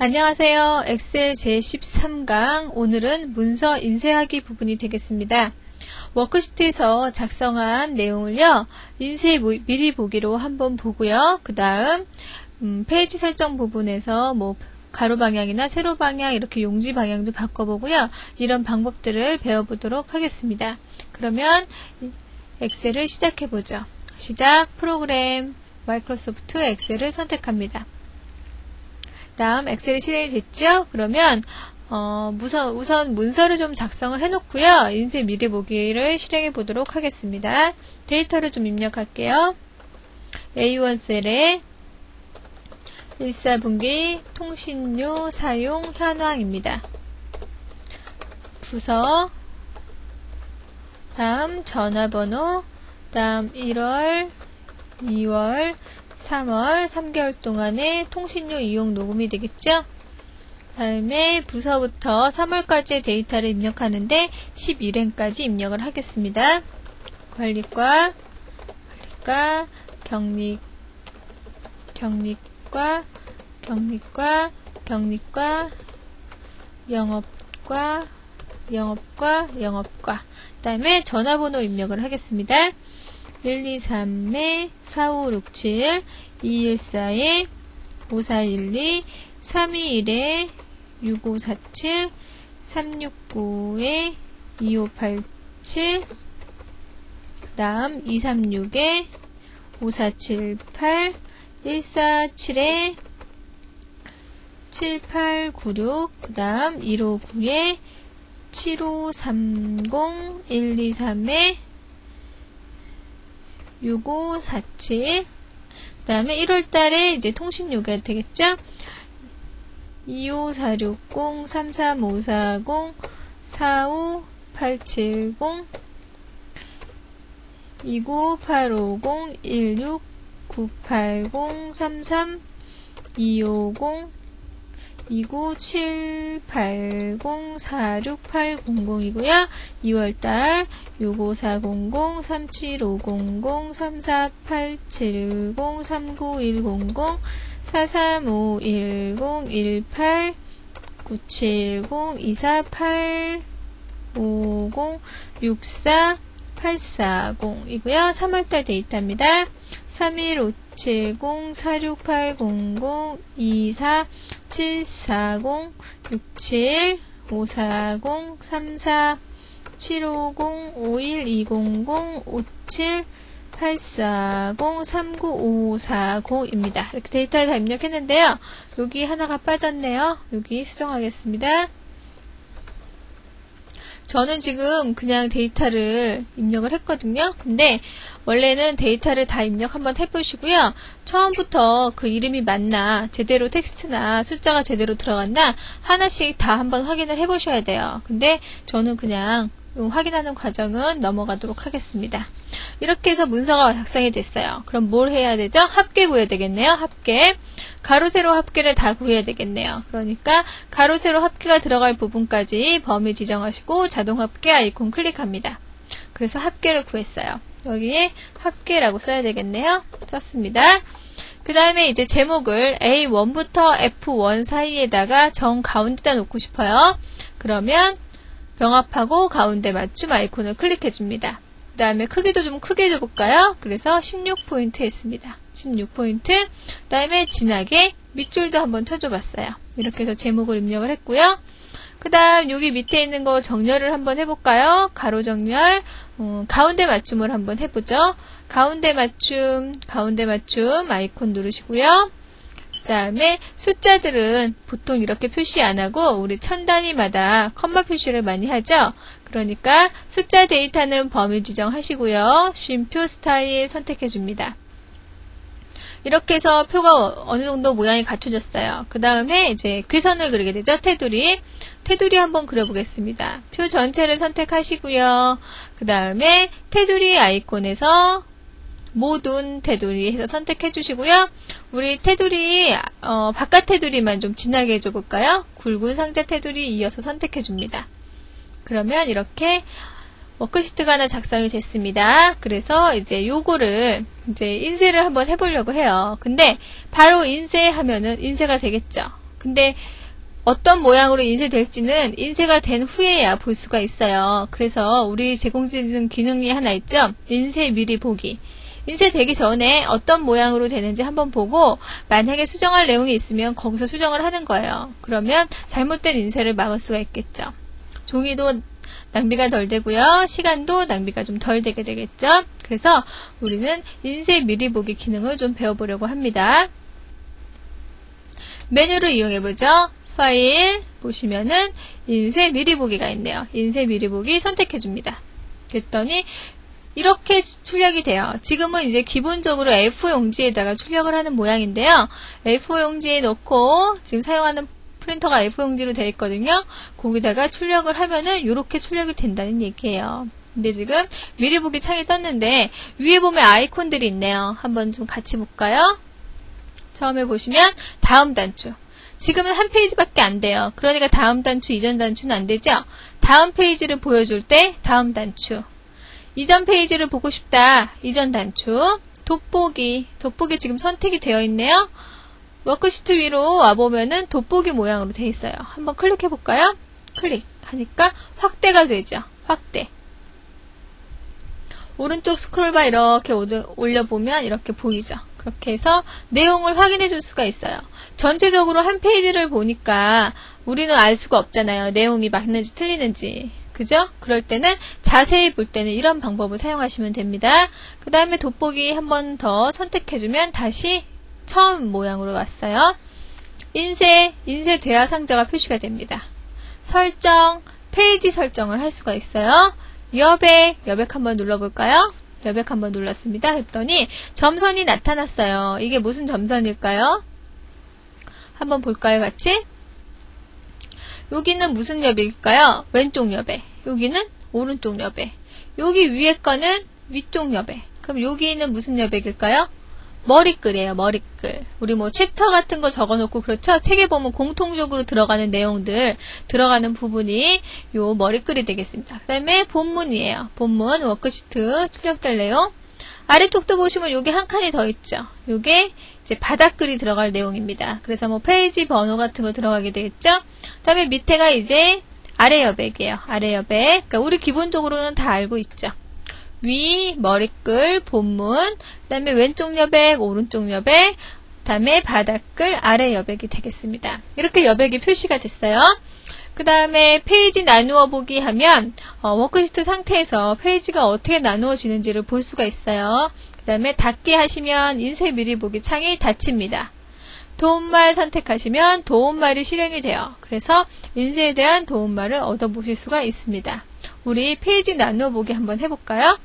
안녕하세요. 엑셀 제13강 오늘은 문서 인쇄하기 부분이 되겠습니다. 워크시트에서 작성한 내용을요. 인쇄 미리 보기로 한번 보고요. 그 다음 페이지 설정 부분에서 가로 방향이나 세로 방향 이렇게 용지 방향도 바꿔보고요. 이런 방법들을 배워보도록 하겠습니다. 그러면 엑셀을 시작해보죠. 시작 프로그램 마이크로소프트 엑셀을 선택합니다. 다음 엑셀이 실행이 됐죠? 그러면 우선 문서를 좀 작성을 해놓고요. 인쇄 미리 보기를 실행해 보도록 하겠습니다. 데이터를 좀 입력할게요. A1 셀에 1사분기 통신료 사용 현황입니다. 부서, 다음 전화번호, 다음 1월, 2월, 3월 3개월 동안의 통신료 이용 녹음이 되겠죠? 다음에 부서부터 3월까지의 데이터를 입력하는데 11행까지 입력을 하겠습니다. 관리과, 경리과, 영업과, 다음에 전화번호 입력을 하겠습니다. 123에 4567, 214에 5412, 321에 6547, 369에 2587, 그 다음 236에 5478, 147에 7896, 그 다음 159에 7530, 123에 6547, 그 다음에 1월달에 이제 통신료가 되겠죠? 25460, 33540, 45870, 29850, 16980, 33, 250, 29780, 46800이고요. 2월달 65400, 37500, 34870, 39100, 43510, 18, 970, 24850, 64, 840이고요. 3월달 데이터입니다. 31570, 46800, 24, 740, 67, 540, 34, 750, 51, 200, 57, 840, 39540입니다. 이렇게 데이터를 다 입력했는데요. 여기 하나가 빠졌네요. 여기 수정하겠습니다. 저는 지금 그냥 데이터를 입력을 했거든요. 근데 원래는 데이터를 다 입력 한번 해보시고요. 처음부터 그 이름이 맞나, 제대로 텍스트나 숫자가 제대로 들어갔나 하나씩 다 한번 확인을 해보셔야 돼요. 근데 저는 그냥 확인하는 과정은 넘어가도록 하겠습니다. 이렇게 해서 문서가 작성이 됐어요. 그럼 뭘 해야 되죠? 합계 구해야 되겠네요. 합계. 가로, 세로 합계를 다 구해야 되겠네요. 그러니까 가로, 세로 합계가 들어갈 부분까지 범위 지정하시고 자동 합계 아이콘 클릭합니다. 그래서 합계를 구했어요. 여기에 합계라고 써야 되겠네요. 썼습니다. 그 다음에 이제 제목을 A1부터 F1 사이에다가 정 가운데다 놓고 싶어요. 그러면 병합하고 가운데 맞춤 아이콘을 클릭해 줍니다. 그 다음에 크기도 좀 크게 줘볼까요? 그래서 16포인트 했습니다. 16포인트. 그 다음에 진하게 밑줄도 한번 쳐줘봤어요. 이렇게 해서 제목을 입력을 했고요. 그 다음 여기 밑에 있는 거 정렬을 한번 해볼까요? 가로 정렬, 가운데 맞춤을 한번 해보죠. 가운데 맞춤 아이콘 누르시고요. 그 다음에 숫자들은 보통 이렇게 표시 안하고 우리 천 단위마다 컴마 표시를 많이 하죠. 그러니까 숫자 데이터는 범위 지정하시고요. 쉼표 스타일 선택해줍니다. 이렇게 해서 표가 어느 정도 모양이 갖춰졌어요. 그 다음에 이제 괴선을 그리게 되죠. 테두리 한번 그려보겠습니다. 표 전체를 선택하시고요. 그 다음에 테두리 아이콘에서 모든 테두리 해서 선택해 주시고요. 우리 테두리 바깥 테두리만 좀 진하게 해줘볼까요? 굵은 상자 테두리 이어서 선택해 줍니다. 그러면 이렇게 워크시트가 하나 작성이 됐습니다. 그래서 이제 요거를 이제 인쇄를 한번 해보려고 해요. 근데 바로 인쇄하면은 인쇄가 되겠죠. 근데 어떤 모양으로 인쇄될지는 인쇄가 된 후에야 볼 수가 있어요. 그래서 우리 제공해주는 기능이 하나 있죠. 인쇄 미리 보기. 인쇄되기 전에 어떤 모양으로 되는지 한번 보고 만약에 수정할 내용이 있으면 거기서 수정을 하는 거예요. 그러면 잘못된 인쇄를 막을 수가 있겠죠. 종이도 낭비가 덜 되고요. 시간도 낭비가 좀 덜 되게 되겠죠. 그래서 우리는 인쇄 미리 보기 기능을 좀 배워보려고 합니다. 메뉴를 이용해보죠. 파일 보시면은 인쇄 미리 보기가 있네요. 인쇄 미리 보기 선택해줍니다. 그랬더니 이렇게 출력이 돼요. 지금은 이제 기본적으로 A4 용지에다가 출력을 하는 모양인데요. A4 용지에 넣고 지금 사용하는 프린터가 A4 용지로 되어 있거든요. 거기다가 출력을 하면은 이렇게 출력이 된다는 얘기예요. 근데 지금 미리 보기 창이 떴는데 위에 보면 아이콘들이 있네요. 한번 좀 같이 볼까요? 처음에 보시면 다음 단추. 지금은 한 페이지밖에 안 돼요. 그러니까 다음 단추, 이전 단추는 안 되죠? 다음 페이지를 보여줄 때 다음 단추. 이전 페이지를 보고 싶다. 이전 단추. 돋보기. 돋보기 지금 선택이 되어 있네요. 워크시트 위로 와보면은 돋보기 모양으로 되어 있어요. 한번 클릭해 볼까요? 클릭하니까 확대가 되죠. 확대. 오른쪽 스크롤바 이렇게 올려보면 이렇게 보이죠. 그렇게 해서 내용을 확인해 줄 수가 있어요. 전체적으로 한 페이지를 보니까 우리는 알 수가 없잖아요. 내용이 맞는지 틀리는지. 그죠? 그럴 때는 자세히 볼 때는 이런 방법을 사용하시면 됩니다. 그 다음에 돋보기 한 번 더 선택해주면 다시 처음 모양으로 왔어요. 인쇄돼야 상자가 표시가 됩니다. 설정, 페이지 설정을 할 수가 있어요. 여백 한번 눌러볼까요? 여백 한번 눌렀습니다. 했더니 점선이 나타났어요. 이게 무슨 점선일까요? 한번 볼까요, 같이? 여기는 무슨 여백일까요? 왼쪽 여백. 여기는 오른쪽 여백. 여기 위에 거는 위쪽 여백. 그럼 여기는 무슨 여백일까요? 머리글이에요, 머리글. 우리 뭐 챕터 같은 거 적어놓고 그렇죠? 책에 보면 공통적으로 들어가는 내용들, 들어가는 부분이 요 머리글이 되겠습니다. 그 다음에 본문이에요. 본문, 워크시트, 출력될 내용. 아래쪽도 보시면 요게 한 칸이 더 있죠. 요게 이제 바닥글이 들어갈 내용입니다. 그래서 뭐 페이지 번호 같은 거 들어가게 되겠죠? 그 다음에 밑에가 이제 아래 여백이에요. 아래 여백. 그러니까 우리 기본적으로는 다 알고 있죠. 위, 머리글, 본문, 그 다음에 왼쪽 여백, 오른쪽 여백, 그 다음에 바닥글, 아래 여백이 되겠습니다. 이렇게 여백이 표시가 됐어요. 그 다음에 페이지 나누어 보기 하면 워크시트 상태에서 페이지가 어떻게 나누어지는지를 볼 수가 있어요. 그 다음에 닫기 하시면 인쇄 미리 보기 창이 닫힙니다. 도움말 선택하시면 도움말이 실행이 돼요. 그래서 인쇄에 대한 도움말을 얻어보실 수가 있습니다. 우리 페이지 나누어 보기 한번 해볼까요?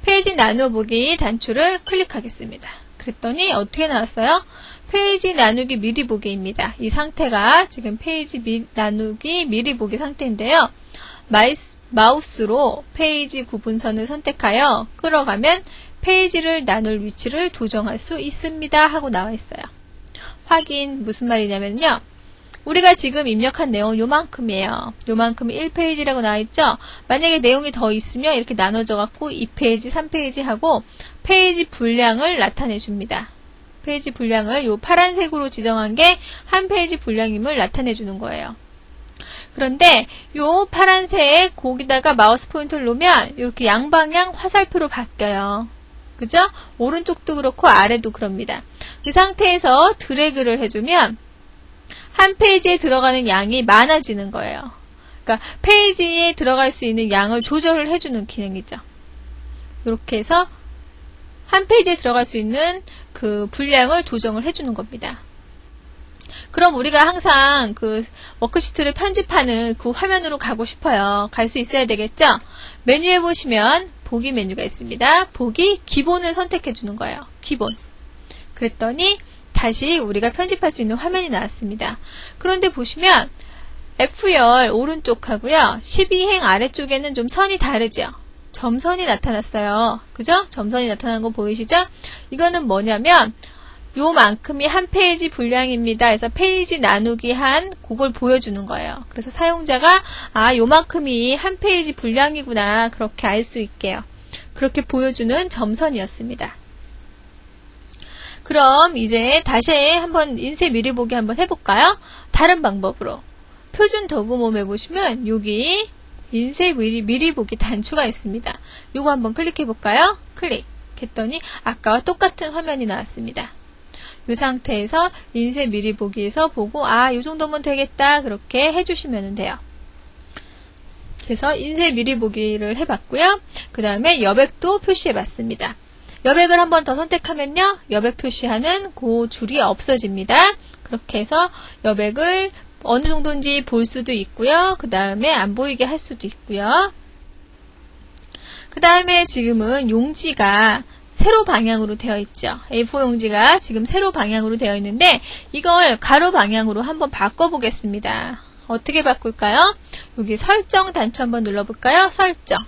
페이지 나누어 보기 단추를 클릭하겠습니다. 그랬더니 어떻게 나왔어요? 페이지 나누기 미리 보기입니다. 이 상태가 지금 페이지 나누기 미리 보기 상태인데요. 마우스로 페이지 구분선을 선택하여 끌어가면 페이지를 나눌 위치를 조정할 수 있습니다 하고 나와 있어요. 확인 무슨 말이냐면요. 우리가 지금 입력한 내용 요만큼이에요. 요만큼이 1페이지라고 나와있죠? 만약에 내용이 더 있으면 이렇게 나눠져 갖고 2페이지, 3페이지 하고 페이지 분량을 나타내 줍니다. 페이지 분량을 요 파란색으로 지정한 게 한 페이지 분량임을 나타내 주는 거예요. 그런데 요 파란색 거기다가 마우스 포인터를 놓으면 이렇게 양방향 화살표로 바뀌어요. 그죠? 오른쪽도 그렇고 아래도 그럽니다. 그 상태에서 드래그를 해주면 한 페이지에 들어가는 양이 많아지는 거예요. 그러니까 페이지에 들어갈 수 있는 양을 조절을 해주는 기능이죠. 이렇게 해서 한 페이지에 들어갈 수 있는 그 분량을 조정을 해주는 겁니다. 그럼 우리가 항상 그 워크시트를 편집하는 그 화면으로 가고 싶어요. 갈 수 있어야 되겠죠? 메뉴에 보시면 보기 메뉴가 있습니다. 보기 기본을 선택해 주는 거예요. 기본. 그랬더니 다시 우리가 편집할 수 있는 화면이 나왔습니다. 그런데 보시면 F열 오른쪽하고요. 12행 아래쪽에는 좀 선이 다르죠? 점선이 나타났어요. 그죠? 점선이 나타난 거 보이시죠? 이거는 뭐냐면 요만큼이 한 페이지 분량입니다. 해서 페이지 나누기 한 그걸 보여주는 거예요. 그래서 사용자가 요만큼이 한 페이지 분량이구나 그렇게 알 수 있게요. 그렇게 보여주는 점선이었습니다. 그럼 이제 다시 한번 인쇄 미리 보기 한번 해볼까요? 다른 방법으로. 표준 도구몸에 보시면 여기 인쇄 미리 보기 단추가 있습니다. 요거 한번 클릭해 볼까요? 클릭했더니 아까와 똑같은 화면이 나왔습니다. 이 상태에서 인쇄 미리 보기에서 보고 이 정도면 되겠다 그렇게 해주시면 돼요. 그래서 인쇄 미리 보기를 해봤고요. 그 다음에 여백도 표시해봤습니다. 여백을 한 번 더 선택하면요. 여백 표시하는 그 줄이 없어집니다. 그렇게 해서 여백을 어느 정도인지 볼 수도 있고요. 그 다음에 안 보이게 할 수도 있고요. 그 다음에 지금은 용지가 세로 방향으로 되어 있죠. A4 용지가 지금 세로 방향으로 되어 있는데 이걸 가로 방향으로 한번 바꿔보겠습니다. 어떻게 바꿀까요? 여기 설정 단추 한번 눌러볼까요? 설정.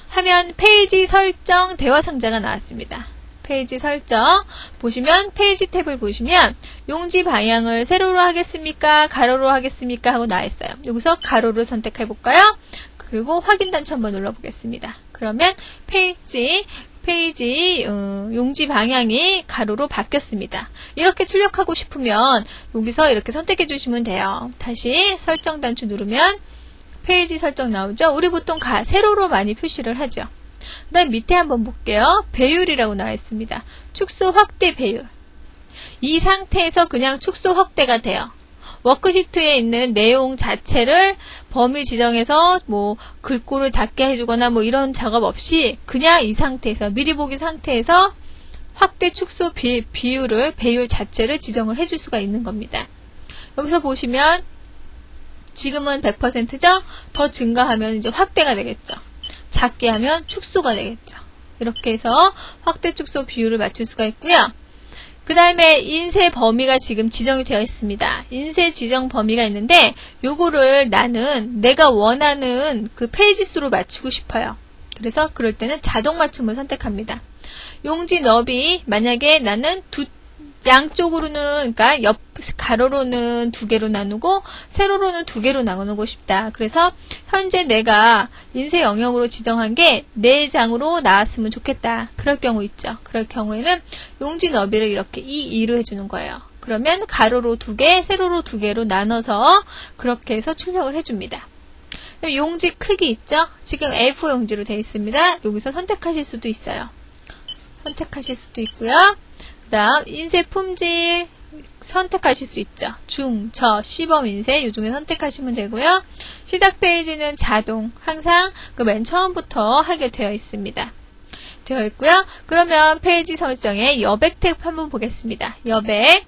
하면 페이지 설정 대화 상자가 나왔습니다. 페이지 설정 보시면 페이지 탭을 보시면 용지 방향을 세로로 하겠습니까? 가로로 하겠습니까? 하고 나와 있어요. 여기서 가로를 선택해 볼까요? 그리고 확인 단추 한번 눌러보겠습니다. 그러면 페이지 용지 방향이 가로로 바뀌었습니다. 이렇게 출력하고 싶으면 여기서 이렇게 선택해 주시면 돼요. 다시 설정 단추 누르면 페이지 설정 나오죠? 우리 보통 세로로 많이 표시를 하죠. 그 다음 밑에 한번 볼게요. 배율이라고 나와 있습니다. 축소 확대 배율. 이 상태에서 그냥 축소 확대가 돼요. 워크시트에 있는 내용 자체를 범위 지정해서 글꼴을 작게 해주거나 이런 작업 없이 그냥 이 상태에서 미리 보기 상태에서 확대 축소 배율 자체를 지정을 해줄 수가 있는 겁니다. 여기서 보시면 지금은 100%죠? 더 증가하면 이제 확대가 되겠죠. 작게 하면 축소가 되겠죠. 이렇게 해서 확대 축소 비율을 맞출 수가 있고요. 그 다음에 인쇄 범위가 지금 지정이 되어 있습니다. 인쇄 지정 범위가 있는데 요거를 나는 내가 원하는 그 페이지 수로 맞추고 싶어요. 그래서 그럴 때는 자동 맞춤을 선택합니다. 용지 너비 만약에 나는 양쪽으로는 그러니까 옆 가로로는 2개로 나누고 세로로는 2개로 나누고 싶다. 그래서 현재 내가 인쇄 영역으로 지정한 게 4장으로 나왔으면 좋겠다. 그럴 경우 있죠. 그럴 경우에는 용지 너비를 이렇게 2로 해주는 거예요. 그러면 가로로 2개, 세로로 2개로 나눠서 그렇게 해서 출력을 해줍니다. 용지 크기 있죠? 지금 A4 용지로 되어 있습니다. 여기서 선택하실 수도 있어요. 선택하실 수도 있고요. 그 다음 인쇄 품질 선택하실 수 있죠. 중, 저, 시범 인쇄 이 중에 선택하시면 되고요. 시작 페이지는 자동 항상 그 맨 처음부터 하게 되어 있습니다. 되어 있고요. 그러면 페이지 설정에 여백 탭 한번 보겠습니다. 여백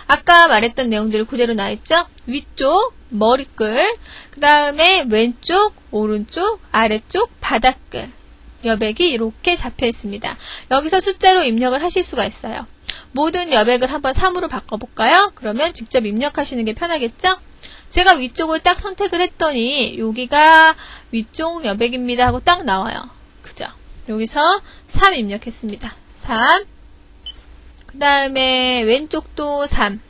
아까 말했던 내용들이 그대로 나와있죠. 위쪽 머리글 그 다음에 왼쪽 오른쪽 아래쪽 바닥글 여백이 이렇게 잡혀 있습니다. 여기서 숫자로 입력을 하실 수가 있어요. 모든 여백을 한번 3으로 바꿔볼까요? 그러면 직접 입력하시는 게 편하겠죠? 제가 위쪽을 딱 선택을 했더니 여기가 위쪽 여백입니다 하고 딱 나와요. 그죠? 여기서 3 입력했습니다. 3 그 다음에 왼쪽도 3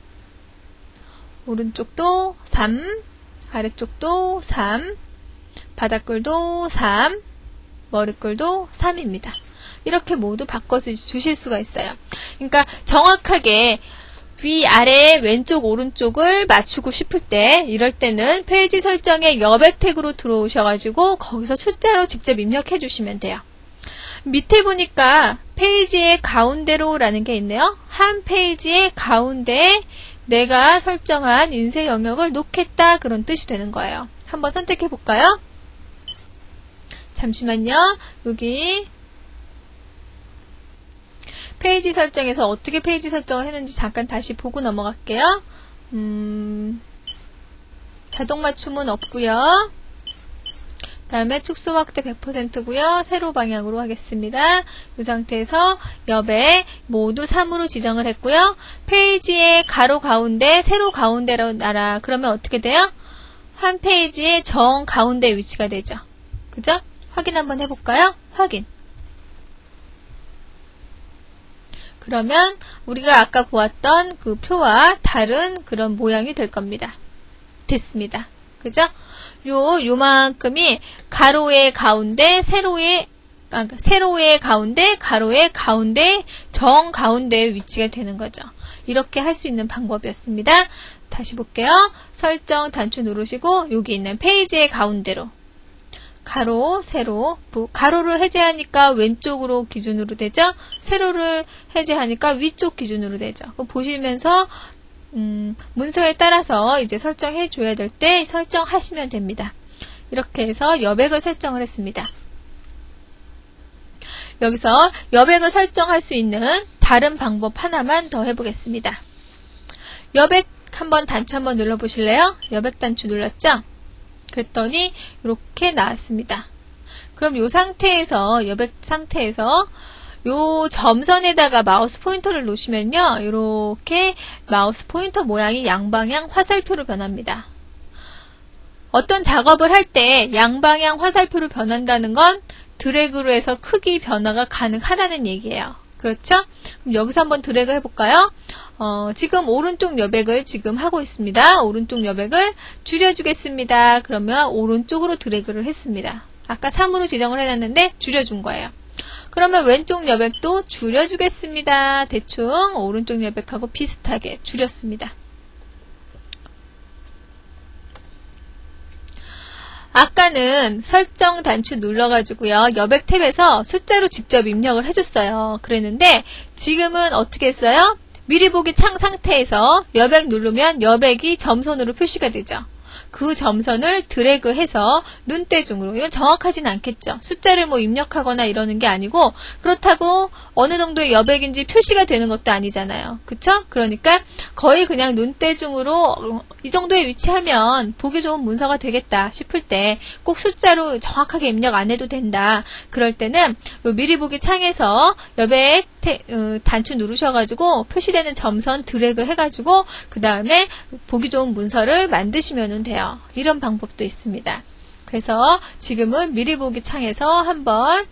오른쪽도 3 아래쪽도 3 바닥글도 3 머리글도 3입니다. 이렇게 모두 바꿔서 주실 수가 있어요. 그러니까 정확하게 위아래 왼쪽 오른쪽을 맞추고 싶을 때 이럴 때는 페이지 설정에 여백 탭으로 들어오셔가지고 거기서 숫자로 직접 입력해 주시면 돼요. 밑에 보니까 페이지의 가운데로 라는 게 있네요. 한 페이지의 가운데에 내가 설정한 인쇄 영역을 놓겠다 그런 뜻이 되는 거예요. 한번 선택해 볼까요? 잠시만요. 여기 페이지 설정에서 어떻게 페이지 설정을 했는지 잠깐 다시 보고 넘어갈게요. 자동 맞춤은 없고요. 다음에 축소 확대 100%고요. 세로 방향으로 하겠습니다. 이 상태에서 여백 모두 3으로 지정을 했고요. 페이지의 가로 가운데, 세로 가운데로 놔라. 그러면 어떻게 돼요? 한 페이지의 정 가운데 위치가 되죠. 그죠? 확인 한번 해볼까요? 확인. 그러면 우리가 아까 보았던 그 표와 다른 그런 모양이 될 겁니다. 됐습니다. 그죠? 요만큼이 가로의 가운데, 세로의 세로의 가운데, 가로의 가운데, 정 가운데에 위치가 되는 거죠. 이렇게 할 수 있는 방법이었습니다. 다시 볼게요. 설정 단추 누르시고 여기 있는 페이지의 가운데로 가로, 세로, 가로를 해제하니까 왼쪽으로 기준으로 되죠. 세로를 해제하니까 위쪽 기준으로 되죠. 보시면서 문서에 따라서 이제 설정해 줘야 될 때 설정하시면 됩니다. 이렇게 해서 여백을 설정을 했습니다. 여기서 여백을 설정할 수 있는 다른 방법 하나만 더 해보겠습니다. 여백 단추 한번 눌러보실래요? 여백 단추 눌렀죠? 그랬더니 이렇게 나왔습니다. 그럼 이 상태에서 여백 상태에서 요 점선에다가 마우스 포인터를 놓으시면요, 이렇게 마우스 포인터 모양이 양방향 화살표로 변합니다. 어떤 작업을 할 때 양방향 화살표로 변한다는 건 드래그로 해서 크기 변화가 가능하다는 얘기예요. 그렇죠? 그럼 여기서 한번 드래그 해볼까요? 지금 오른쪽 여백을 지금 하고 있습니다. 오른쪽 여백을 줄여주겠습니다. 그러면 오른쪽으로 드래그를 했습니다. 아까 3으로 지정을 해놨는데 줄여준 거예요. 그러면 왼쪽 여백도 줄여주겠습니다. 대충 오른쪽 여백하고 비슷하게 줄였습니다. 아까는 설정 단추 눌러가지고요, 여백 탭에서 숫자로 직접 입력을 해줬어요. 그랬는데 지금은 어떻게 했어요? 미리 보기 창 상태에서 여백 누르면 여백이 점선으로 표시가 되죠. 그 점선을 드래그해서 눈대중으로, 이건 정확하진 않겠죠. 숫자를 뭐 입력하거나 이러는 게 아니고, 그렇다고 어느 정도의 여백인지 표시가 되는 것도 아니잖아요. 그쵸? 그러니까 거의 그냥 눈대중으로 이 정도에 위치하면 보기 좋은 문서가 되겠다 싶을 때 꼭 숫자로 정확하게 입력 안 해도 된다. 그럴 때는 미리 보기 창에서 여백 단추 누르셔가지고 표시되는 점선 드래그 해가지고 그 다음에 보기 좋은 문서를 만드시면 돼요. 이런 방법도 있습니다. 그래서 지금은 미리 보기 창에서 한번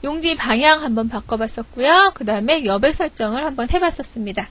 용지 방향 한번 바꿔봤었고요. 그 다음에 여백 설정을 한번 해봤었습니다.